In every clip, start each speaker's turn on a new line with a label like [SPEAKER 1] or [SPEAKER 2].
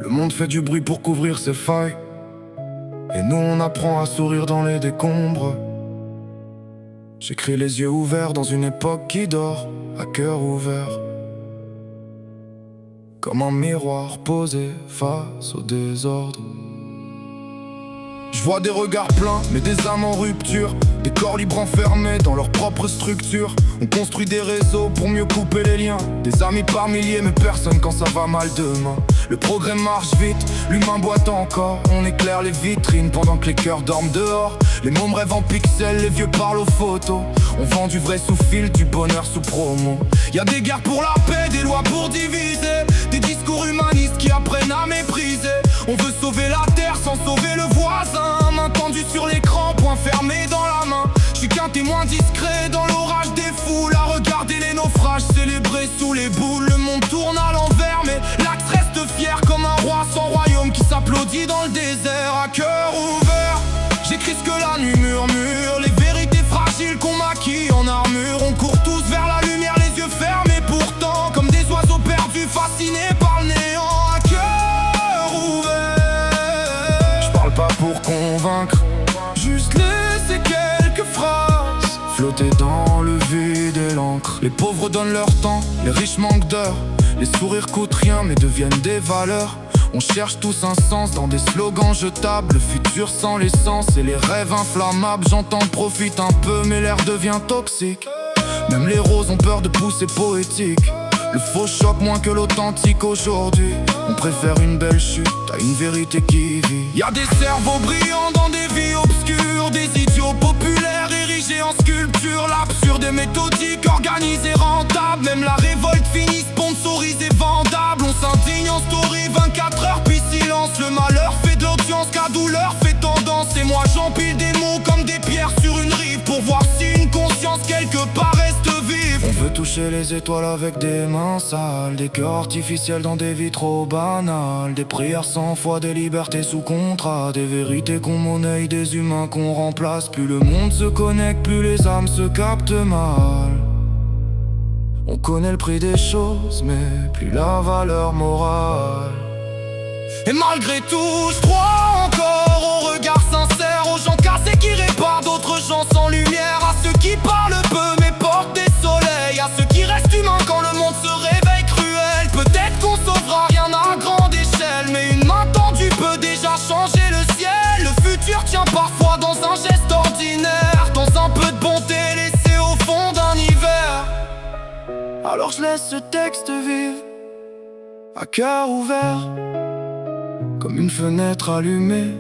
[SPEAKER 1] Le monde fait du bruit pour couvrir ses failles, et nous on apprend à sourire dans les décombres. J'écris les yeux ouverts dans une époque qui dort, à cœur ouvert, comme un miroir posé face au désordre. Je vois des regards pleins, mais des âmes en rupture, des corps libres enfermés dans leur propre structure. On construit des réseaux pour mieux couper les liens, des amis par milliers mais personne quand ça va mal demain. Le progrès marche vite, l'humain boite encore. On éclaire les vitrines pendant que les cœurs dorment dehors. Les mômes rêvent en pixels, les vieux parlent aux photos. On vend du vrai sous fil, du bonheur sous promo. Y'a des guerres pour la paix, des lois pour diviser, des discours humanistes qui apprennent à mépriser. On veut sauver la terre sans sauver le voisin. Main tendue sur l'écran, poing fermé dans la main. J'suis qu'un témoin discret dans l'orage des foules, à regarder les naufrages célébrés sous les boules. Le monde tourne à l'envers, mais l'axe reste fier comme un roi sans royaume qui s'applaudit dans le désert. À cœur ouvert, j'écris ce que la nuit murmure, les vérités fragiles qu'on maquille en armure. On court tous vers la lumière, les yeux fermés pourtant, comme des oiseaux perdus fascinés par le néant. À cœur ouvert, j'parle pas pour convaincre, juste laisser quelques phrases flotter dans le vide et l'encre. Les pauvres donnent leur temps, les riches manquent d'heures. Les sourires coûtent rien mais deviennent des valeurs. On cherche tous un sens dans des slogans jetables. Le futur sans l'essence et les rêves inflammables. J'entends profite un peu mais l'air devient toxique. Même les roses ont peur de pousser poétique. Le faux choque moins que l'authentique aujourd'hui. On préfère une belle chute à une vérité qui vit. Y'a des cerveaux brillants dans des vies obscures, des idiots populaires érigés en sculpture. L'absurde est méthodique, organisé, rentable. Même la révolte finit sponsorisée, vendable. On s'indigne en story 24 heures puis silence. Le malheur fait de l'audience, la douleur fait tendance. Et moi j'empile des mots comme des pierres sur une rive, pour voir si une conscience quelque part reste vive. On veut toucher les étoiles avec des mains sales, des cœurs artificiels dans des vies trop banales, des prières sans foi, des libertés sous contrat, des vérités qu'on monnaie, des humains qu'on remplace. Plus le monde se connecte, plus les âmes se captent mal. On connaît le prix des choses, mais plus la valeur morale. Et malgré tout, je crois encore aux regards sincères, aux gens cassés qui réparent d'autres gens sans lumière, à ceux qui parlent peu mais portent des soleils, à ceux qui restent humains quand le monde se réveille cruel. Peut-être qu'on sauvera rien à grande échelle, mais une main tendue peut déjà changer le ciel. Le futur tient parfois dans un geste ordinaire, dans un peu de bonté laissée au fond d'un hiver. Alors je laisse ce texte vivre, à cœur ouvert, comme une fenêtre allumée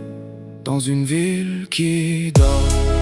[SPEAKER 1] dans une ville qui dort.